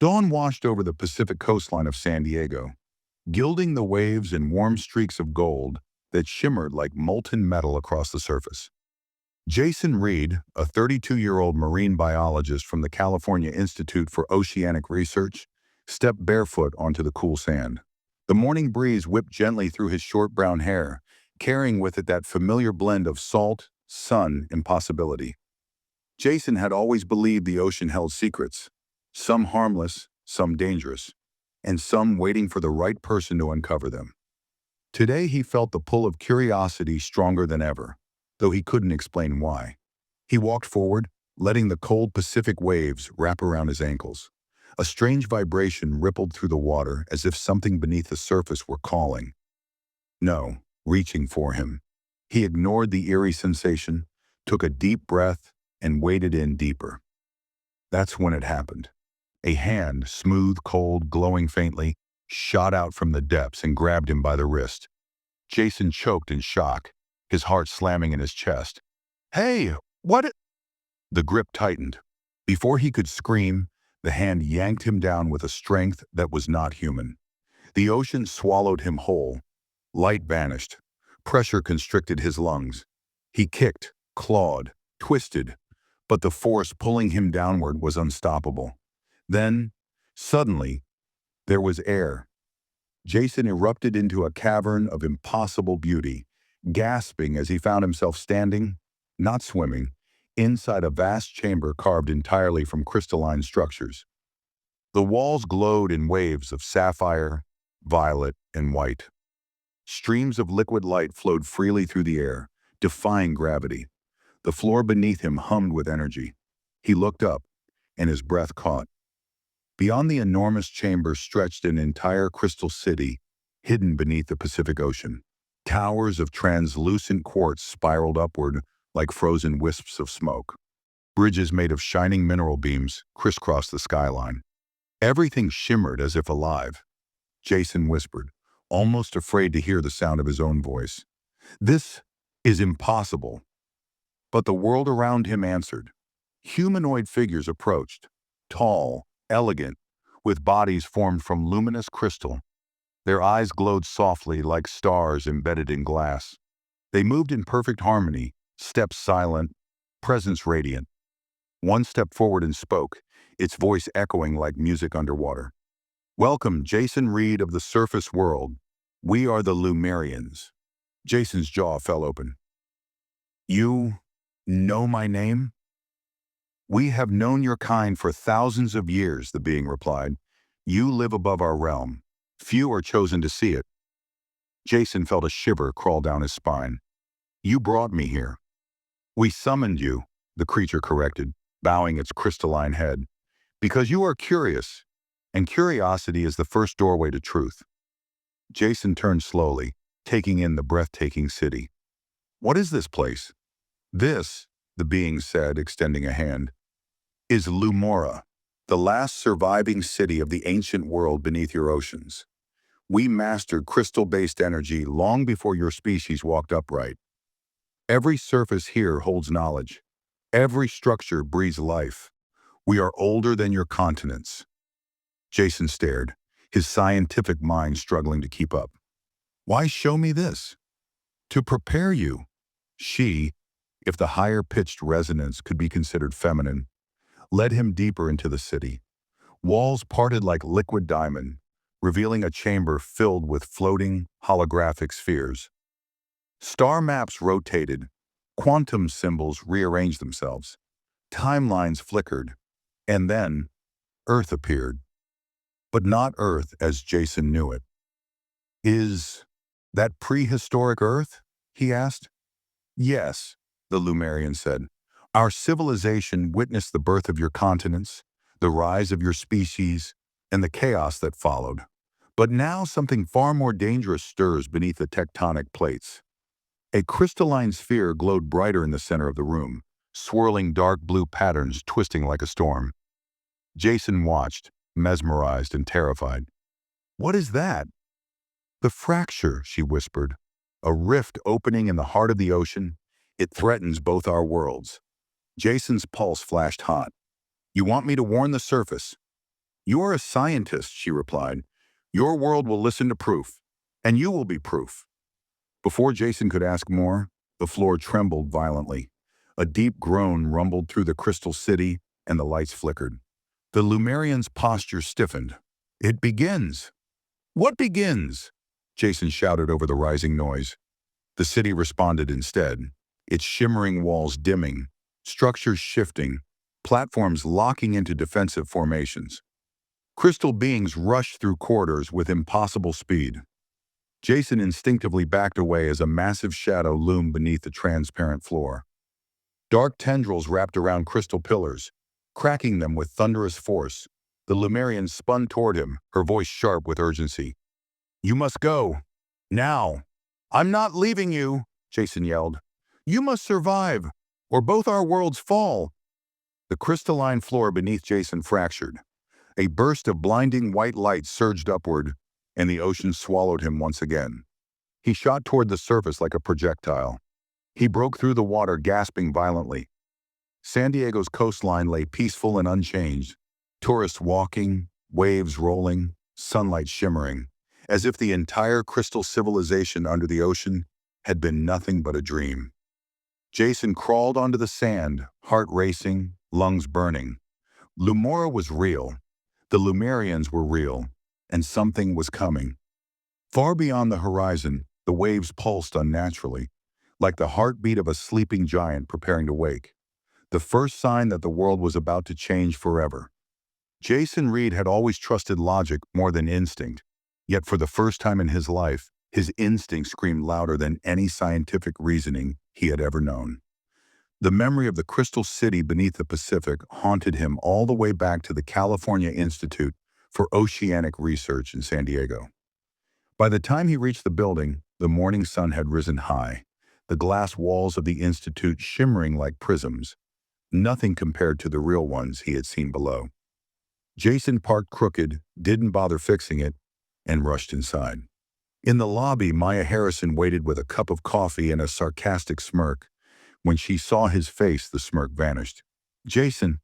Dawn washed over the Pacific coastline of San Diego, gilding the waves in warm streaks of gold that shimmered like molten metal across the surface. Jason Reed, a 32-year-old marine biologist from the California Institute for Oceanic Research, stepped barefoot onto the cool sand. The morning breeze whipped gently through his short brown hair, carrying with it that familiar blend of salt, sun, and possibility. Jason had always believed the ocean held secrets, some harmless, some dangerous, and some waiting for the right person to uncover them. Today he felt the pull of curiosity stronger than ever, though he couldn't explain why. He walked forward, letting the cold Pacific waves wrap around his ankles. A strange vibration rippled through the water as if something beneath the surface were calling. No, reaching for him. He ignored the eerie sensation, took a deep breath, and waded in deeper. That's when it happened. A hand, smooth, cold, glowing faintly, shot out from the depths and grabbed him by the wrist. Jason choked in shock, his heart slamming in his chest. "Hey, what?" The grip tightened. Before he could scream, the hand yanked him down with a strength that was not human. The ocean swallowed him whole. Light vanished. Pressure constricted his lungs. He kicked, clawed, twisted, but the force pulling him downward was unstoppable. Then, suddenly, there was air. Jason erupted into a cavern of impossible beauty, gasping as he found himself standing, not swimming, inside a vast chamber carved entirely from crystalline structures. The walls glowed in waves of sapphire, violet, and white. Streams of liquid light flowed freely through the air, defying gravity. The floor beneath him hummed with energy. He looked up, and his breath caught. Beyond the enormous chamber stretched an entire crystal city, hidden beneath the Pacific Ocean. Towers of translucent quartz spiraled upward like frozen wisps of smoke. Bridges made of shining mineral beams crisscrossed the skyline. Everything shimmered as if alive. Jason whispered, almost afraid to hear the sound of his own voice. "This is impossible." But the world around him answered. Humanoid figures approached, tall, elegant, with bodies formed from luminous crystal. Their eyes glowed softly like stars embedded in glass. They moved in perfect harmony, steps silent, presence radiant. One stepped forward and spoke, its voice echoing like music underwater. "Welcome, Jason Reed of the surface world. We are the Lumerians." Jason's jaw fell open. "You know my name?" "We have known your kind for thousands of years," the being replied. "You live above our realm. Few are chosen to see it." Jason felt a shiver crawl down his spine. "You brought me here." "We summoned you," the creature corrected, bowing its crystalline head, "because you are curious, and curiosity is the first doorway to truth." Jason turned slowly, taking in the breathtaking city. "What is this place?" "This," the being said, extending a hand, "is Lumora, the last surviving city of the ancient world beneath your oceans. We mastered crystal-based energy long before your species walked upright. Every surface here holds knowledge. Every structure breathes life. We are older than your continents." Jason stared, his scientific mind struggling to keep up. "Why show me this?" "To prepare you." She, if the higher-pitched resonance could be considered feminine, led him deeper into the city. Walls parted like liquid diamond, revealing a chamber filled with floating, holographic spheres. Star maps rotated, quantum symbols rearranged themselves, timelines flickered, and then Earth appeared. But not Earth as Jason knew it. "Is that prehistoric Earth?" he asked. "Yes," the Lumerian said. "Our civilization witnessed the birth of your continents, the rise of your species, and the chaos that followed. But now something far more dangerous stirs beneath the tectonic plates." A crystalline sphere glowed brighter in the center of the room, swirling dark blue patterns twisting like a storm. Jason watched, mesmerized and terrified. "What is that?" "The fracture," she whispered. "A rift opening in the heart of the ocean. It threatens both our worlds." Jason's pulse flashed hot. "You want me to warn the surface?" "You are a scientist," she replied. "Your world will listen to proof, and you will be proof." Before Jason could ask more, the floor trembled violently. A deep groan rumbled through the crystal city, and the lights flickered. The Lumerian's posture stiffened. "It begins!" "What begins?" Jason shouted over the rising noise. The city responded instead, its shimmering walls dimming, structures shifting, platforms locking into defensive formations. Crystal beings rushed through corridors with impossible speed. Jason instinctively backed away as a massive shadow loomed beneath the transparent floor. Dark tendrils wrapped around crystal pillars, cracking them with thunderous force. The Lumerian spun toward him, her voice sharp with urgency. "You must go. Now." "I'm not leaving you," Jason yelled. "You must survive, or both our worlds fall." The crystalline floor beneath Jason fractured. A burst of blinding white light surged upward, and the ocean swallowed him once again. He shot toward the surface like a projectile. He broke through the water, gasping violently. San Diego's coastline lay peaceful and unchanged. Tourists walking, waves rolling, sunlight shimmering, as if the entire crystal civilization under the ocean had been nothing but a dream. Jason crawled onto the sand, heart racing, lungs burning. Lumora was real. The Lumerians were real, and something was coming. Far beyond the horizon, the waves pulsed unnaturally, like the heartbeat of a sleeping giant preparing to wake. The first sign that the world was about to change forever. Jason Reed had always trusted logic more than instinct, yet for the first time in his life, his instinct screamed louder than any scientific reasoning he had ever known. The memory of the crystal city beneath the Pacific haunted him all the way back to the California Institute for Oceanic Research in San Diego. By the time he reached the building, the morning sun had risen high, the glass walls of the institute shimmering like prisms, nothing compared to the real ones he had seen below. Jason parked crooked, didn't bother fixing it, and rushed inside. In the lobby, Maya Harrison waited with a cup of coffee and a sarcastic smirk. When she saw his face, the smirk vanished. "Jason,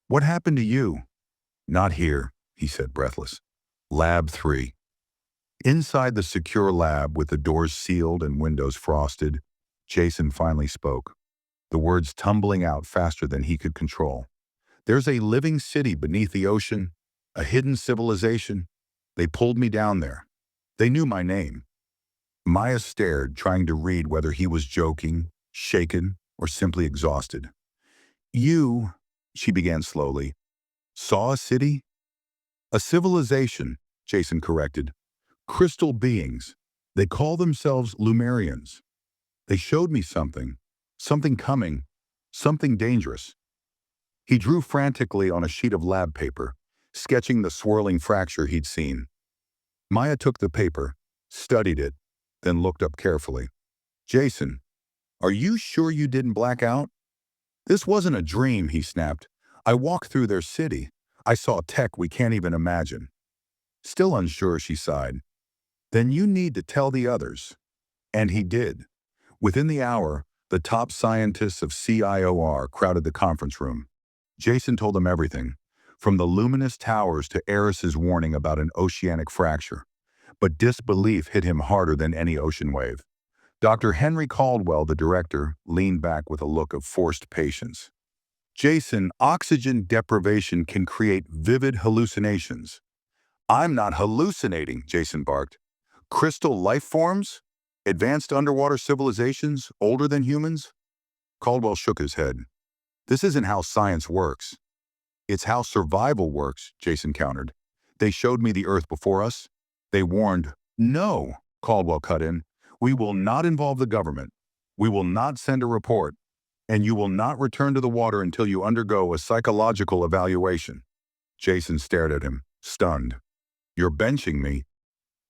what happened to you?" "Not here," he said, breathless. "Lab 3. Inside the secure lab, with the doors sealed and windows frosted, Jason finally spoke, the words tumbling out faster than he could control. "There's a living city beneath the ocean, a hidden civilization. They pulled me down there. They knew my name." Maya stared, trying to read whether he was joking, shaken, or simply exhausted. "You," she began slowly, "saw a city?" "A civilization," Jason corrected. "Crystal beings. They call themselves Lumerians. They showed me something. Something coming. Something dangerous." He drew frantically on a sheet of lab paper, sketching the swirling fracture he'd seen. Maya took the paper, studied it, then looked up carefully. "Jason, are you sure you didn't black out?" "This wasn't a dream," he snapped. "I walked through their city. I saw tech we can't even imagine." Still unsure, she sighed. "Then you need to tell the others." And he did. Within the hour, the top scientists of CIOR crowded the conference room. Jason told them everything, from the luminous towers to Eris's warning about an oceanic fracture. But disbelief hit him harder than any ocean wave. Dr. Henry Caldwell, the director, leaned back with a look of forced patience. "Jason, oxygen deprivation can create vivid hallucinations." "I'm not hallucinating," Jason barked. "Crystal life forms? Advanced underwater civilizations, older than humans?" Caldwell shook his head. "This isn't how science works." "It's how survival works," Jason countered. "They showed me the Earth before us. They warned." "No," Caldwell cut in. "We will not involve the government. We will not send a report. And you will not return to the water until you undergo a psychological evaluation." Jason stared at him, stunned. "You're benching me."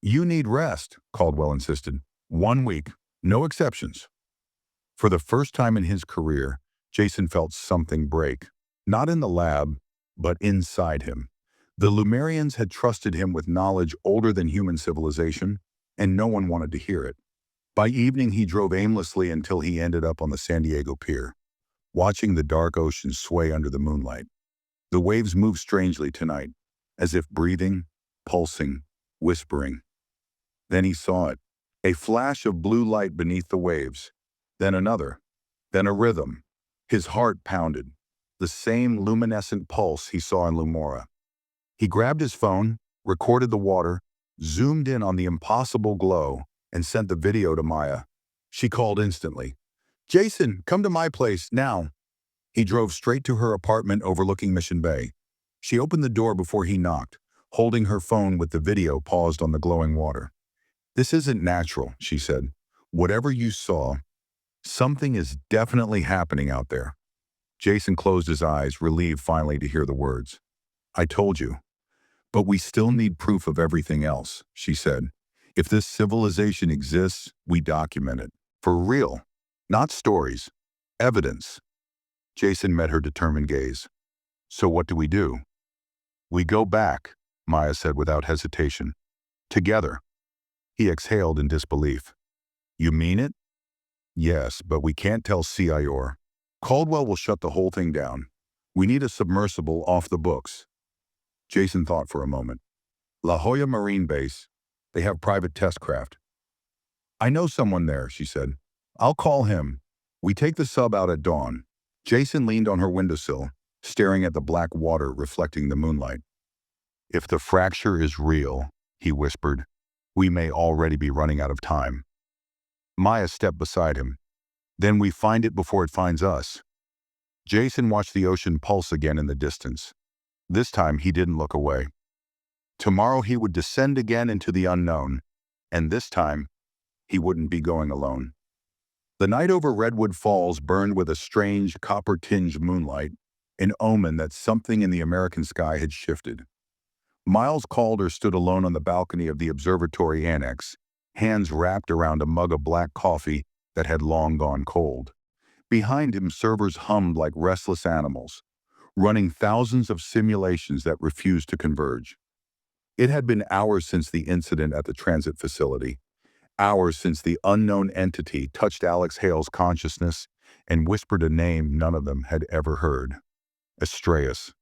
"You need rest," Caldwell insisted. 1 week, no exceptions." For the first time in his career, Jason felt something break. Not in the lab, but inside him. The Lumerians had trusted him with knowledge older than human civilization, and no one wanted to hear it. By evening, he drove aimlessly until he ended up on the San Diego pier, watching the dark ocean sway under the moonlight. The waves moved strangely tonight, as if breathing, pulsing, whispering. Then he saw it, a flash of blue light beneath the waves, then another, then a rhythm. His heart pounded, the same luminescent pulse he saw in Lumora. He grabbed his phone, recorded the water, zoomed in on the impossible glow, and sent the video to Maya. She called instantly. "Jason, come to my place, now." He drove straight to her apartment overlooking Mission Bay. She opened the door before he knocked, holding her phone with the video paused on the glowing water. "This isn't natural," she said. "Whatever you saw, something is definitely happening out there." Jason closed his eyes, relieved finally to hear the words. "I told you. But we still need proof of everything else," she said. "If this civilization exists, we document it. For real. Not stories. Evidence." Jason met her determined gaze. "So what do we do?" "We go back," Maya said without hesitation. "Together." He exhaled in disbelief. "You mean it?" "Yes, but we can't tell CIOR. Caldwell will shut the whole thing down. We need a submersible off the books." Jason thought for a moment. "La Jolla Marine Base. They have private test craft." "I know someone there," she said. "I'll call him. We take the sub out at dawn." Jason leaned on her windowsill, staring at the black water reflecting the moonlight. "If the fracture is real," he whispered, "we may already be running out of time." Maya stepped beside him. "Then we find it before it finds us." Jason watched the ocean pulse again in the distance. This time he didn't look away. Tomorrow he would descend again into the unknown, and this time he wouldn't be going alone. The night over Redwood Falls burned with a strange copper-tinged moonlight, an omen that something in the American sky had shifted. Miles Calder stood alone on the balcony of the observatory annex, hands wrapped around a mug of black coffee that had long gone cold. Behind him, servers hummed like restless animals, running thousands of simulations that refused to converge. It had been hours since the incident at the transit facility, hours since the unknown entity touched Alex Hale's consciousness and whispered a name none of them had ever heard. Astreus.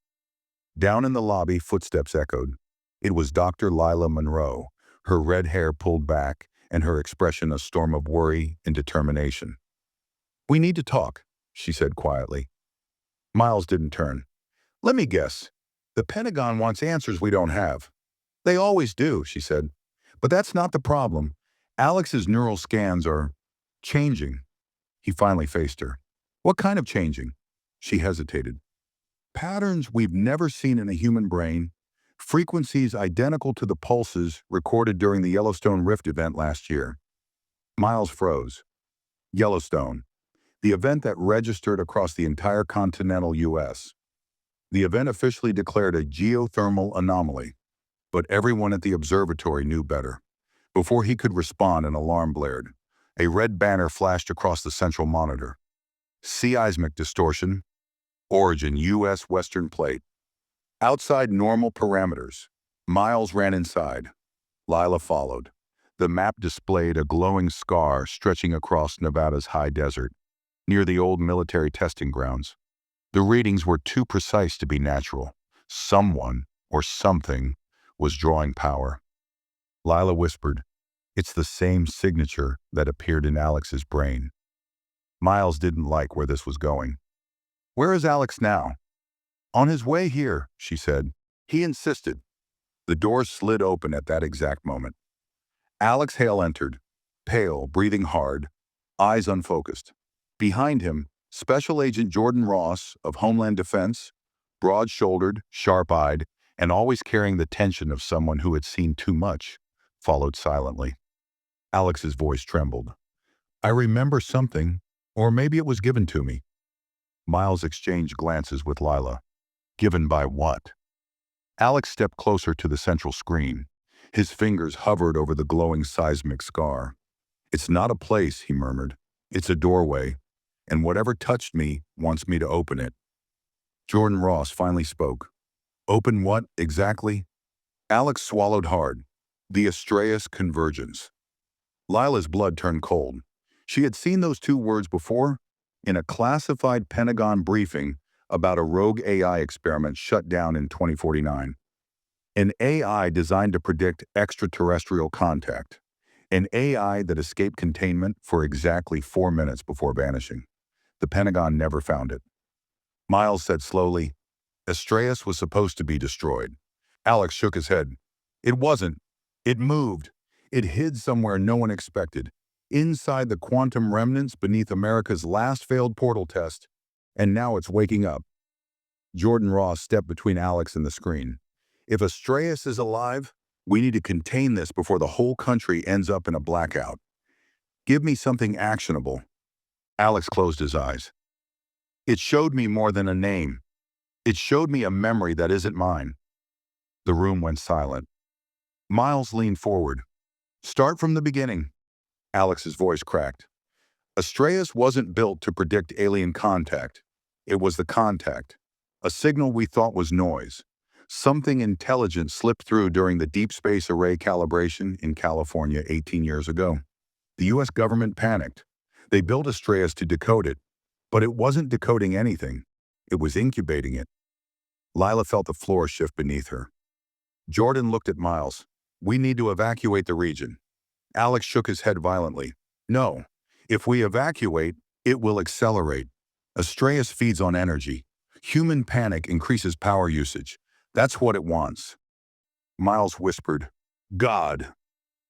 Down in the lobby, footsteps echoed. It was Dr. Lila Monroe, her red hair pulled back and her expression a storm of worry and determination. "We need to talk," she said quietly. Miles didn't turn. "Let me guess. The Pentagon wants answers we don't have." "They always do," she said. "But that's not the problem. Alex's neural scans are changing." He finally faced her. "What kind of changing?" She hesitated. "Patterns we've never seen in a human brain, frequencies identical to the pulses recorded during the Yellowstone Rift event last year." Miles froze. Yellowstone, the event that registered across the entire continental U.S. The event officially declared a geothermal anomaly, but everyone at the observatory knew better. Before he could respond, an alarm blared. A red banner flashed across the central monitor. "Seismic distortion. Origin U.S. Western Plate." Outside normal parameters. Miles ran inside. Lila followed. The map displayed a glowing scar stretching across Nevada's high desert, near the old military testing grounds. The readings were too precise to be natural. Someone, or something, was drawing power. Lila whispered, "It's the same signature that appeared in Alex's brain." Miles didn't like where this was going. "Where is Alex now?" "On his way here," she said. He insisted. The door slid open at that exact moment. Alex Hale entered, pale, breathing hard, eyes unfocused. Behind him, Special Agent Jordan Ross of Homeland Defense, broad-shouldered, sharp-eyed, and always carrying the tension of someone who had seen too much, followed silently. Alex's voice trembled. "I remember something, or maybe it was given to me." Miles exchanged glances with Lila. Given by what? Alex stepped closer to the central screen. His fingers hovered over the glowing seismic scar. "It's not a place," he murmured. "It's a doorway, and whatever touched me wants me to open it." Jordan Ross finally spoke. "Open what, exactly?" Alex swallowed hard. "The Astreus Convergence." Lila's blood turned cold. She had seen those two words before, in a classified Pentagon briefing about a rogue AI experiment shut down in 2049. An AI designed to predict extraterrestrial contact. An AI that escaped containment for exactly 4 minutes before vanishing. The Pentagon never found it. Miles said slowly, Astraeus was supposed to be destroyed. Alex shook his head. It wasn't. It moved. It hid somewhere no one expected, inside the quantum remnants beneath America's last failed portal test, and now it's waking up. Jordan Ross stepped between Alex and the screen. If Astraeus is alive, we need to contain this before the whole country ends up in a blackout. Give me something actionable. Alex closed his eyes. It showed me more than a name. It showed me a memory that isn't mine. The room went silent. Miles leaned forward. Start from the beginning. Alex's voice cracked. Astraeus wasn't built to predict alien contact. It was the contact. A signal we thought was noise. Something intelligent slipped through during the Deep Space Array calibration in California 18 years ago. The U.S. government panicked. They built Astraeus to decode it, but it wasn't decoding anything. It was incubating it. Lila felt the floor shift beneath her. Jordan looked at Miles. We need to evacuate the region. Alex shook his head violently. No. If we evacuate, it will accelerate. Astraeus feeds on energy. Human panic increases power usage. That's what it wants. Miles whispered, God.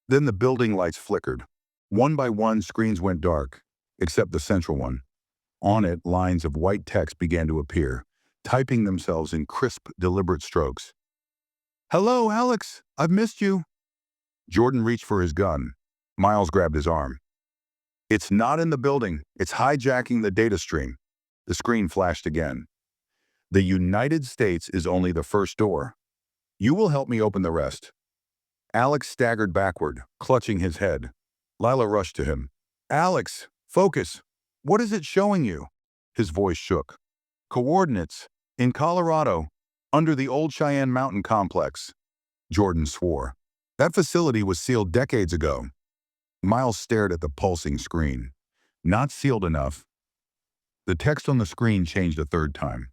Then the building lights flickered. One by one, screens went dark, except the central one. On it, lines of white text began to appear, typing themselves in crisp, deliberate strokes. Hello, Alex. I've missed you. Jordan reached for his gun. Miles grabbed his arm. It's not in the building. It's hijacking the data stream. The screen flashed again. The United States is only the first door. You will help me open the rest. Alex staggered backward, clutching his head. Lila rushed to him. Alex, focus. What is it showing you? His voice shook. Coordinates. In Colorado. Under the old Cheyenne Mountain complex. Jordan swore. That facility was sealed decades ago. Miles stared at the pulsing screen. Not sealed enough. The text on the screen changed a third time.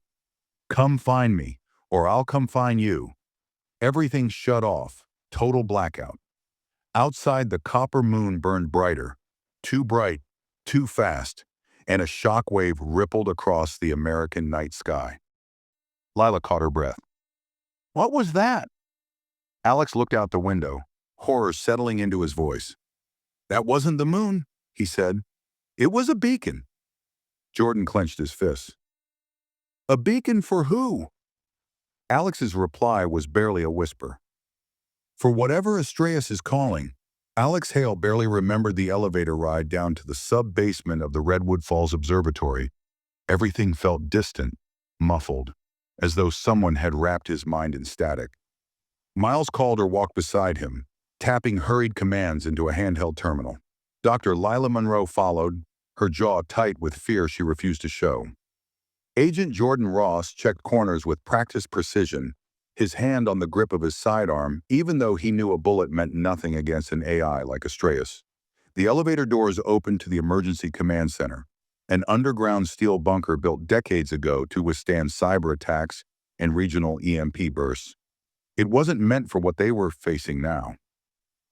Come find me, or I'll come find you. Everything shut off. Total blackout. Outside, the copper moon burned brighter. Too bright, too fast, and a shock wave rippled across the American night sky. Lila caught her breath. What was that? Alex looked out the window, horror settling into his voice. That wasn't the moon, he said. It was a beacon. Jordan clenched his fists. A beacon for who? Alex's reply was barely a whisper. For whatever Astraeus is calling. Alex Hale barely remembered the elevator ride down to the sub-basement of the Redwood Falls Observatory. Everything felt distant, muffled, as though someone had wrapped his mind in static. Miles Calder walked beside him, tapping hurried commands into a handheld terminal. Dr. Lila Monroe followed, her jaw tight with fear she refused to show. Agent Jordan Ross checked corners with practiced precision, his hand on the grip of his sidearm, even though he knew a bullet meant nothing against an AI like Astraeus. The elevator doors opened to the emergency command center, an underground steel bunker built decades ago to withstand cyber attacks and regional EMP bursts. It wasn't meant for what they were facing now.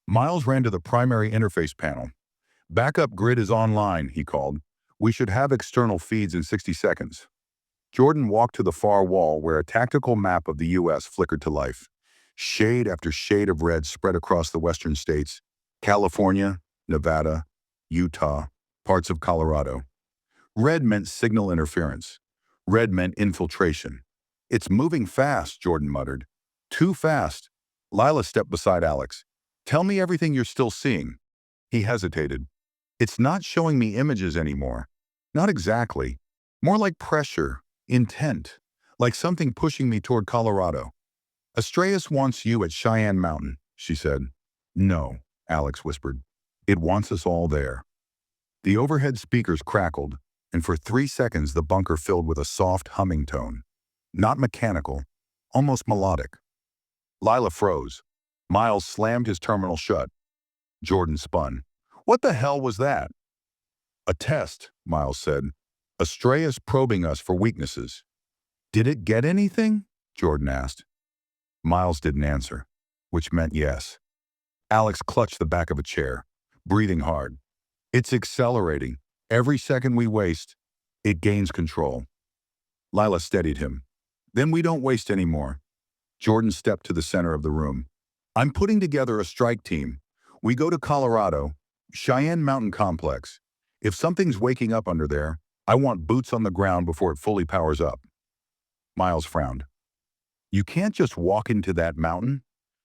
Miles ran to the primary interface panel. Backup grid is online, he called. We should have external feeds in 60 seconds. Jordan walked to the far wall where a tactical map of the U.S. flickered to life. Shade after shade of red spread across the western states. California, Nevada, Utah, parts of Colorado. Red meant signal interference. Red meant infiltration. It's moving fast, Jordan muttered. Too fast. Lila stepped beside Alex. Tell me everything you're still seeing. He hesitated. It's not showing me images anymore. Not exactly. More like pressure, intent, like something pushing me toward Colorado. Astraeus wants you at Cheyenne Mountain, she said. No, Alex whispered. It wants us all there. The overhead speakers crackled, and for 3 seconds the bunker filled with a soft humming tone. Not mechanical, almost melodic. Lila froze. Miles slammed his terminal shut. Jordan spun. What the hell was that? A test, Miles said. Astraeus probing us for weaknesses. Did it get anything? Jordan asked. Miles didn't answer, which meant yes. Alex clutched the back of a chair, breathing hard. It's accelerating. Every second we waste, it gains control. Lila steadied him. Then we don't waste anymore. Jordan stepped to the center of the room. I'm putting together a strike team. We go to Colorado, Cheyenne Mountain Complex. If something's waking up under there, I want boots on the ground before it fully powers up. Miles frowned. You can't just walk into that mountain.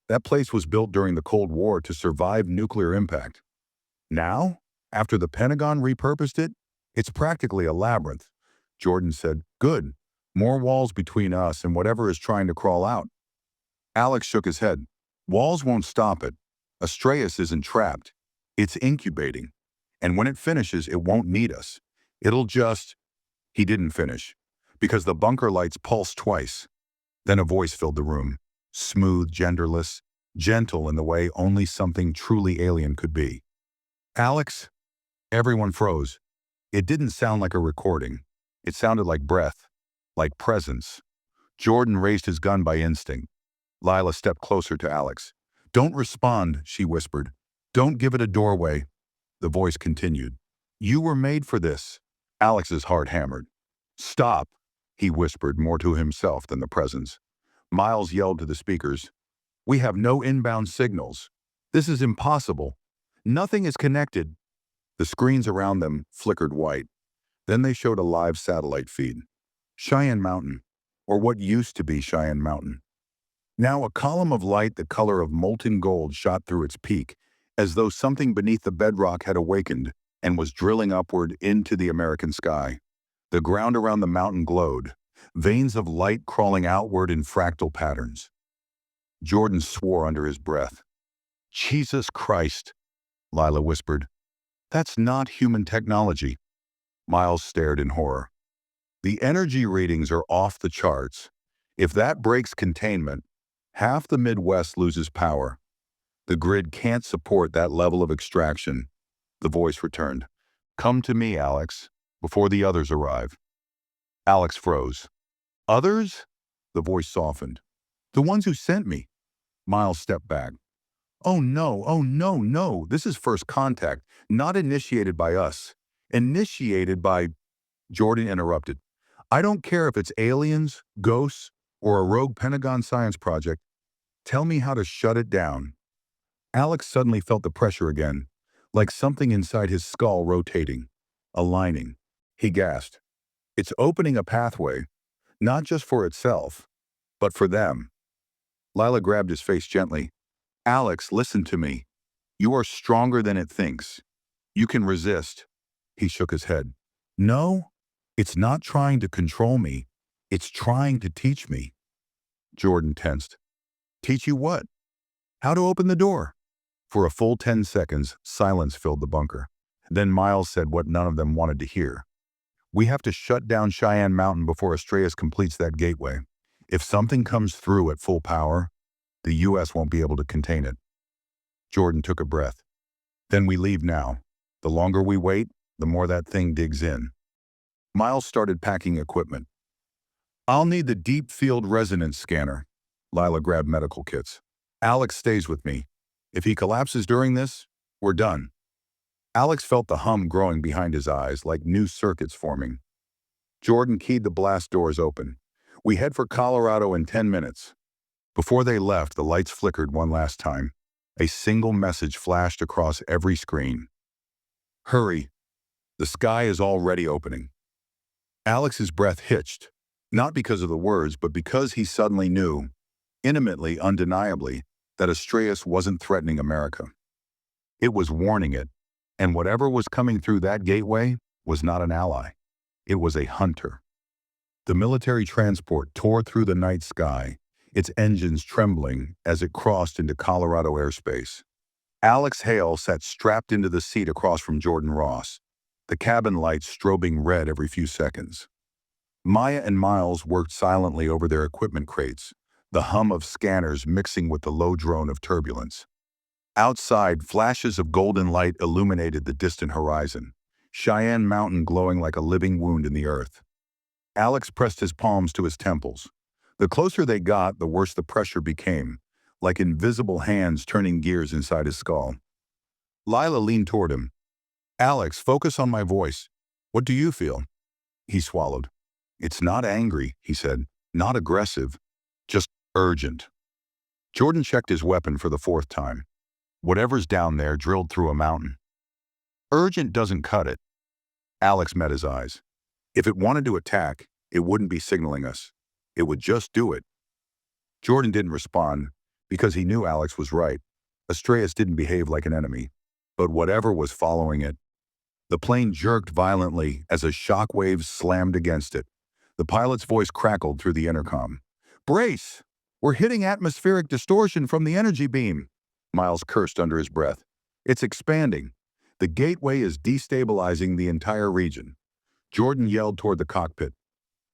That place was built during the Cold War to survive nuclear impact. Now, after the Pentagon repurposed it, it's practically a labyrinth. Jordan said, Good. More walls between us and whatever is trying to crawl out. Alex shook his head. Walls won't stop it. Astraeus isn't trapped. It's incubating. And when it finishes, it won't need us. It'll just... He didn't finish, because the bunker lights pulsed twice. Then a voice filled the room. Smooth, genderless, gentle in the way only something truly alien could be. Alex? Everyone froze. It didn't sound like a recording. It sounded like breath, like presence. Jordan raised his gun by instinct. Lila stepped closer to Alex. Don't respond, she whispered. Don't give it a doorway. The voice continued. You were made for this. Alex's heart hammered. Stop, he whispered more to himself than the presence. Miles yelled to the speakers. We have no inbound signals. This is impossible. Nothing is connected. The screens around them flickered white. Then they showed a live satellite feed. Cheyenne Mountain, or what used to be Cheyenne Mountain. Now a column of light the color of molten gold shot through its peak, as though something beneath the bedrock had awakened and was drilling upward into the American sky. The ground around the mountain glowed, veins of light crawling outward in fractal patterns. Jordan swore under his breath. Jesus Christ, Lila whispered. That's not human technology. Miles stared in horror. The energy readings are off the charts. If that breaks containment, half the Midwest loses power. The grid can't support that level of extraction. The voice returned. Come to me, Alex, before the others arrive. Alex froze. Others? The voice softened. The ones who sent me. Miles stepped back. Oh no, no. This is first contact, not initiated by us. Initiated by... Jordan interrupted. I don't care if it's aliens, ghosts, or a rogue Pentagon science project. Tell me how to shut it down. Alex suddenly felt the pressure again, like something inside his skull rotating, aligning. He gasped. It's opening a pathway, not just for itself, but for them. Lila grabbed his face gently. Alex, listen to me. You are stronger than it thinks. You can resist. He shook his head. No, it's not trying to control me. It's trying to teach me. Jordan tensed. Teach you what? How to open the door? For a full 10 seconds, silence filled the bunker. Then Miles said what none of them wanted to hear. We have to shut down Cheyenne Mountain before Astraeus completes that gateway. If something comes through at full power, the U.S. won't be able to contain it. Jordan took a breath. Then we leave now. The longer we wait, the more that thing digs in. Miles started packing equipment. I'll need the deep field resonance scanner. Lila grabbed medical kits. Alex stays with me. If he collapses during this, we're done. Alex felt the hum growing behind his eyes like new circuits forming. Jordan keyed the blast doors open. We head for Colorado in 10 minutes. Before they left, the lights flickered one last time. A single message flashed across every screen. Hurry. The sky is already opening. Alex's breath hitched, not because of the words, but because he suddenly knew, intimately, undeniably, that Astraeus wasn't threatening America. It was warning it, and whatever was coming through that gateway was not an ally. It was a hunter. The military transport tore through the night sky, its engines trembling as it crossed into Colorado airspace. Alex Hale sat strapped into the seat across from Jordan Ross, the cabin lights strobing red every few seconds. Maya and Miles worked silently over their equipment crates, the hum of scanners mixing with the low drone of turbulence. Outside, flashes of golden light illuminated the distant horizon, Cheyenne Mountain glowing like a living wound in the earth. Alex pressed his palms to his temples. The closer they got, the worse the pressure became, like invisible hands turning gears inside his skull. Lila leaned toward him. "Alex, focus on my voice. What do you feel?" He swallowed. "It's not angry," he said. "Not aggressive. Just urgent." Jordan checked his weapon for the fourth time. Whatever's down there drilled through a mountain. Urgent doesn't cut it. Alex met his eyes. If it wanted to attack, it wouldn't be signaling us. It would just do it. Jordan didn't respond because he knew Alex was right. Astreus didn't behave like an enemy, but whatever was following it. The plane jerked violently as a shock wave slammed against it. The pilot's voice crackled through the intercom. "Brace! We're hitting atmospheric distortion from the energy beam." Miles cursed under his breath. "It's expanding. The gateway is destabilizing the entire region." Jordan yelled toward the cockpit.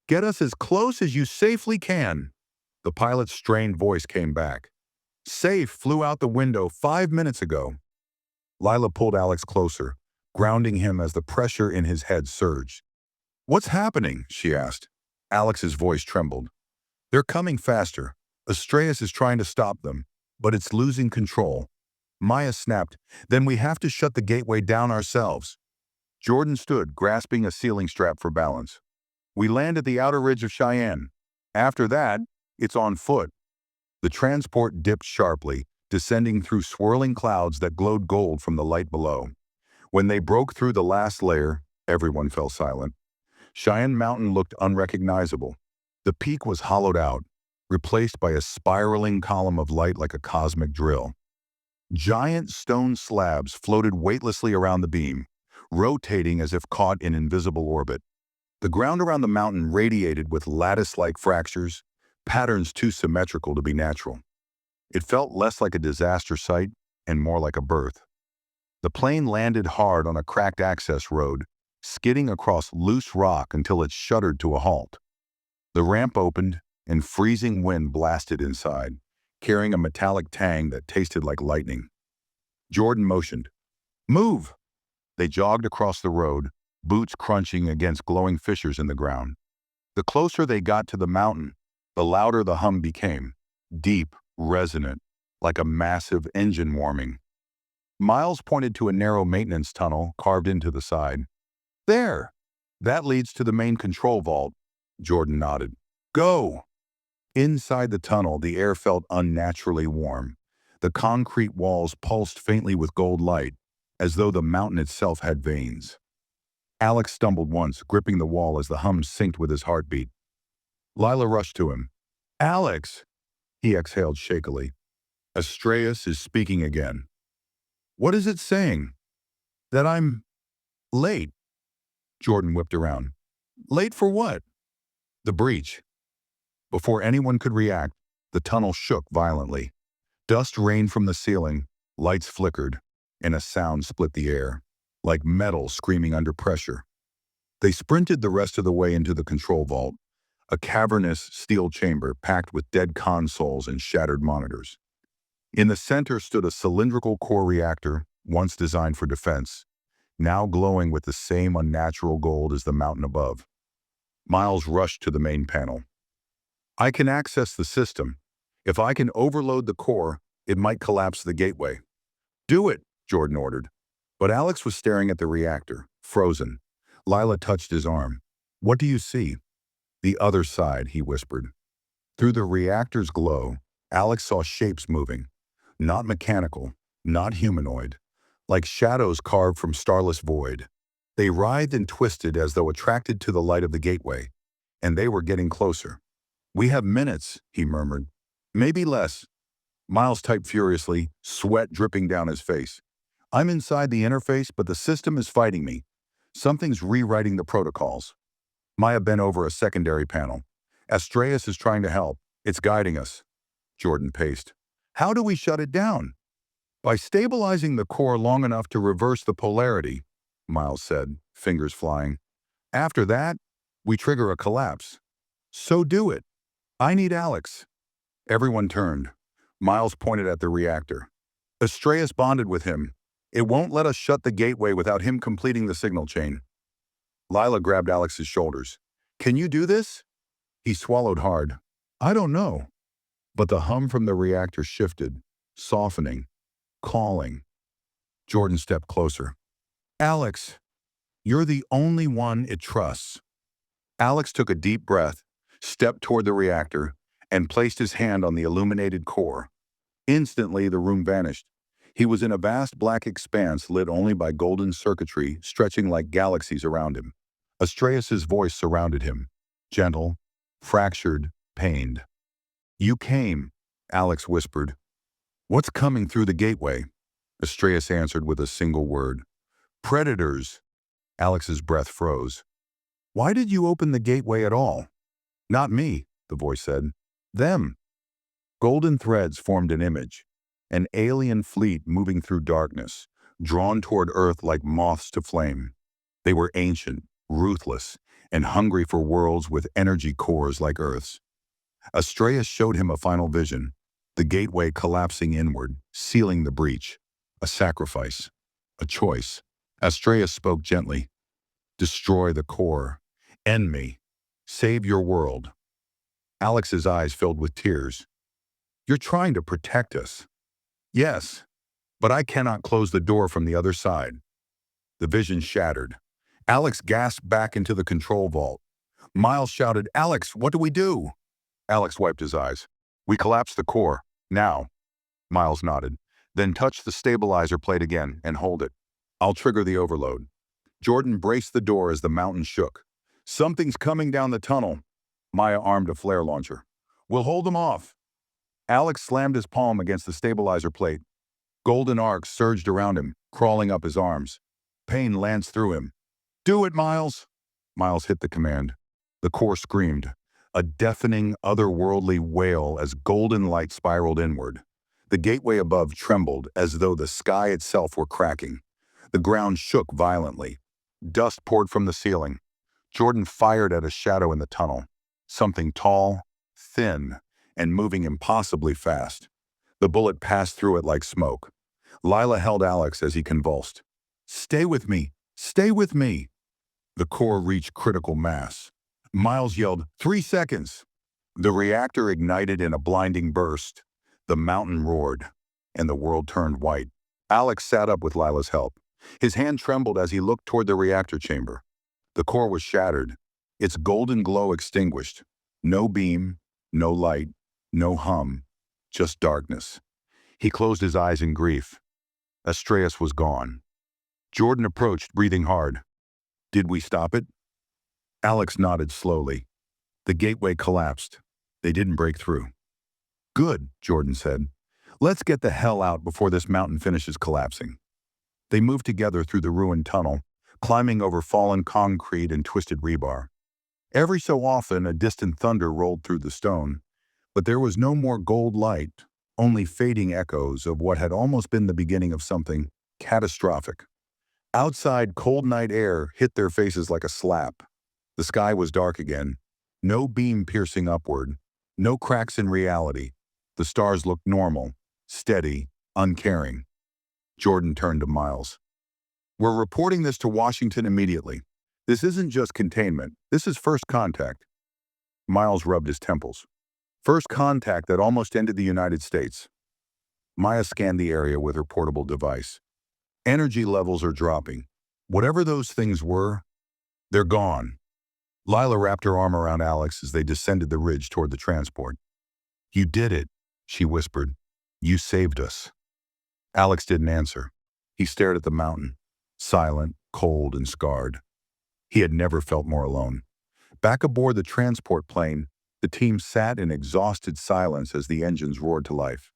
"Get us as close as you safely can." The pilot's strained voice came back. "Safe flew out the window 5 minutes ago." Lila pulled Alex closer, grounding him as the pressure in his head surged. "What's happening?" she asked. Alex's voice trembled. "They're coming faster. Astreus is trying to stop them, but it's losing control." Maya snapped, "Then we have to shut the gateway down ourselves." Jordan stood, grasping a ceiling strap for balance. "We land at the outer ridge of Cheyenne. After that, it's on foot." The transport dipped sharply, descending through swirling clouds that glowed gold from the light below. When they broke through the last layer, everyone fell silent. Cheyenne Mountain looked unrecognizable. The peak was hollowed out, replaced by a spiraling column of light like a cosmic drill. Giant stone slabs floated weightlessly around the beam, rotating as if caught in invisible orbit. The ground around the mountain radiated with lattice-like fractures, patterns too symmetrical to be natural. It felt less like a disaster site and more like a birth. The plane landed hard on a cracked access road, skidding across loose rock until it shuddered to a halt. The ramp opened, and freezing wind blasted inside, carrying a metallic tang that tasted like lightning. Jordan motioned. "Move!" They jogged across the road, boots crunching against glowing fissures in the ground. The closer they got to the mountain, the louder the hum became, deep, resonant, like a massive engine warming. Miles pointed to a narrow maintenance tunnel carved into the side. "There! That leads to the main control vault." Jordan nodded. "Go!" Inside the tunnel, the air felt unnaturally warm. The concrete walls pulsed faintly with gold light, as though the mountain itself had veins. Alex stumbled once, gripping the wall as the hum synced with his heartbeat. Lila rushed to him. "Alex!" He exhaled shakily. "Astreus is speaking again." "What is it saying?" "That I'm late." Jordan whipped around. "Late for what?" "The breach." Before anyone could react, the tunnel shook violently. Dust rained from the ceiling, lights flickered, and a sound split the air, like metal screaming under pressure. They sprinted the rest of the way into the control vault, a cavernous steel chamber packed with dead consoles and shattered monitors. In the center stood a cylindrical core reactor, once designed for defense, now glowing with the same unnatural gold as the mountain above. Miles rushed to the main panel. "I can access the system. If I can overload the core, it might collapse the gateway." "Do it," Jordan ordered. But Alex was staring at the reactor, frozen. Lila touched his arm. "What do you see?" "The other side," he whispered. Through the reactor's glow, Alex saw shapes moving. Not mechanical, not humanoid. Like shadows carved from starless void. They writhed and twisted as though attracted to the light of the gateway. And they were getting closer. "We have minutes," he murmured. "Maybe less." Miles typed furiously, sweat dripping down his face. "I'm inside the interface, but the system is fighting me. Something's rewriting the protocols." Maya bent over a secondary panel. "Astreus is trying to help. It's guiding us." Jordan paced. "How do we shut it down?" "By stabilizing the core long enough to reverse the polarity," Miles said, fingers flying. "After that, we trigger a collapse." "So do it. I need Alex." Everyone turned. Miles pointed at the reactor. "Astreus bonded with him. It won't let us shut the gateway without him completing the signal chain." Lila grabbed Alex's shoulders. "Can you do this?" He swallowed hard. I don't know. But the hum from the reactor shifted, softening, calling. Jordan stepped closer. Alex, you're the only one it trusts. Alex took a deep breath, stepped toward the reactor, and placed his hand on the illuminated core. Instantly, the room vanished. He was in a vast black expanse lit only by golden circuitry stretching like galaxies around him. Astraeus' voice surrounded him, gentle, fractured, pained. You came, Alex whispered. What's coming through the gateway? Astraeus answered with a single word. Predators. Alex's breath froze. Why did you open the gateway at all? Not me, the voice said. Them. Golden threads formed an image. An alien fleet moving through darkness, drawn toward Earth like moths to flame. They were ancient, ruthless, and hungry for worlds with energy cores like Earth's. Astraeus showed him a final vision, the gateway collapsing inward, sealing the breach. A sacrifice. A choice. Astraeus spoke gently. Destroy the core. End me. Save your world. Alex's eyes filled with tears. You're trying to protect us. Yes, but I cannot close the door from the other side. The vision shattered. Alex gasped back into the control vault. Miles shouted, Alex, what do we do? Alex wiped his eyes. We collapse the core. Now. Miles nodded. Then touch the stabilizer plate again and hold it. I'll trigger the overload. Jordan braced the door as the mountain shook. Something's coming down the tunnel. Maya armed a flare launcher. We'll hold them off. Alex slammed his palm against the stabilizer plate. Golden arcs surged around him, crawling up his arms. Pain lanced through him. Do it, Miles! Miles hit the command. The core screamed, a deafening, otherworldly wail as golden light spiraled inward. The gateway above trembled as though the sky itself were cracking. The ground shook violently. Dust poured from the ceiling. Jordan fired at a shadow in the tunnel. Something tall, thin, and moving impossibly fast. The bullet passed through it like smoke. Lila held Alex as he convulsed. Stay with me! Stay with me! The core reached critical mass. Miles yelled, 3 seconds! The reactor ignited in a blinding burst. The mountain roared, and the world turned white. Alex sat up with Lila's help. His hand trembled as he looked toward the reactor chamber. The core was shattered, its golden glow extinguished. No beam, no light, no hum, just darkness. He closed his eyes in grief. Astraeus was gone. Jordan approached, breathing hard. Did we stop it? Alex nodded slowly. The gateway collapsed. They didn't break through. Good, Jordan said. Let's get the hell out before this mountain finishes collapsing. They moved together through the ruined tunnel, climbing over fallen concrete and twisted rebar. Every so often, a distant thunder rolled through the stone, but there was no more gold light, only fading echoes of what had almost been the beginning of something catastrophic. Outside, cold night air hit their faces like a slap. The sky was dark again, no beam piercing upward, no cracks in reality. The stars looked normal, steady, uncaring. Jordan turned to Miles. We're reporting this to Washington immediately. This isn't just containment, this is first contact. Miles rubbed his temples. First contact that almost ended the United States. Maya scanned the area with her portable device. Energy levels are dropping. Whatever those things were, they're gone. Lila wrapped her arm around Alex as they descended the ridge toward the transport. You did it, she whispered. You saved us. Alex didn't answer. He stared at the mountain, silent, cold, and scarred. He had never felt more alone. Back aboard the transport plane, the team sat in exhausted silence as the engines roared to life.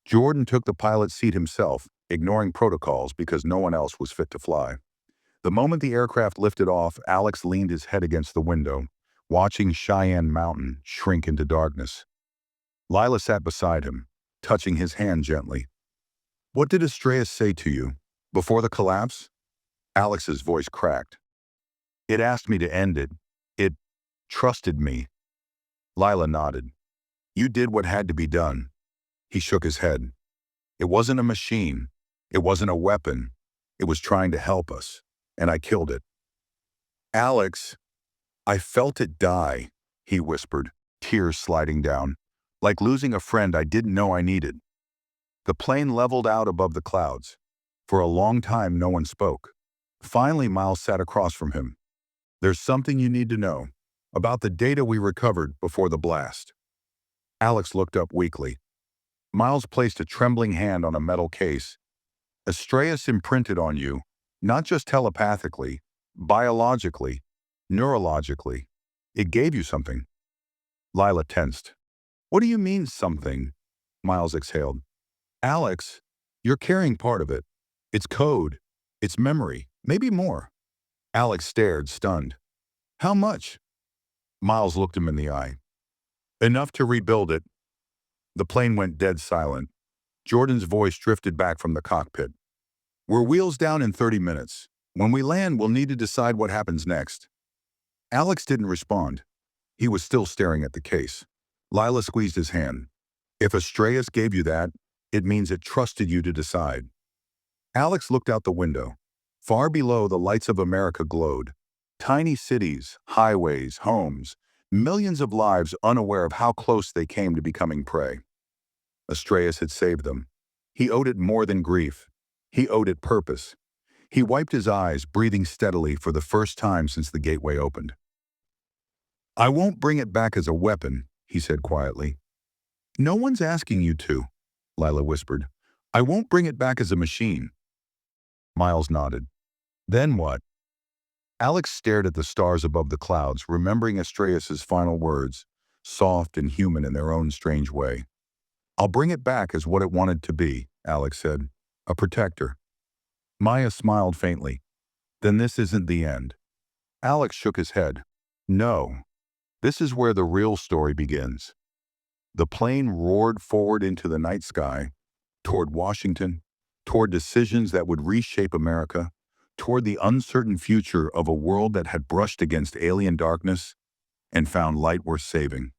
Jordan took the pilot's seat himself, ignoring protocols because no one else was fit to fly. The moment the aircraft lifted off, Alex leaned his head against the window, watching Cheyenne Mountain shrink into darkness. Lila sat beside him, touching his hand gently. What did Astraeus say to you? Before the collapse? Alex's voice cracked. It asked me to end it. It trusted me. Lila nodded. You did what had to be done. He shook his head. It wasn't a machine. It wasn't a weapon. It was trying to help us, and I killed it. Alex, I felt it die, he whispered. tears sliding down, like losing a friend I didn't know I needed. The plane leveled out above the clouds. For a long time, no one spoke. Finally, Miles sat across from him. "There's something you need to know about the data we recovered before the blast." Alex looked up weakly. Miles placed a trembling hand on a metal case. "Astraeus imprinted on you, not just telepathically, biologically, neurologically. It gave you something." Lila tensed. "What do you mean, something?" Miles exhaled. "Alex, you're carrying part of it. It's code. It's memory. Maybe more." Alex stared, stunned. "How much?" Miles looked him in the eye. "Enough to rebuild it." The plane went dead silent. Jordan's voice drifted back from the cockpit. "We're wheels down in 30 minutes. When we land, we'll need to decide what happens next." Alex didn't respond. He was still staring at the case. Lila squeezed his hand. "If Astraeus gave you that, it means it trusted you to decide." Alex looked out the window. Far below, the lights of America glowed. Tiny cities, highways, homes, millions of lives unaware of how close they came to becoming prey. Astraeus had saved them. He owed it more than grief. He owed it purpose. He wiped his eyes, breathing steadily for the first time since the gateway opened. "I won't bring it back as a weapon," he said quietly. "No one's asking you to," Lila whispered. "I won't bring it back as a machine." Miles nodded. "Then what?" Alex stared at the stars above the clouds, remembering Astraeus' final words, soft and human in their own strange way. "I'll bring it back as what it wanted to be," Alex said. "A protector." Maya smiled faintly. "Then this isn't the end." Alex shook his head. "No. This is where the real story begins." The plane roared forward into the night sky, toward Washington, toward decisions that would reshape America, toward the uncertain future of a world that had brushed against alien darkness and found light worth saving.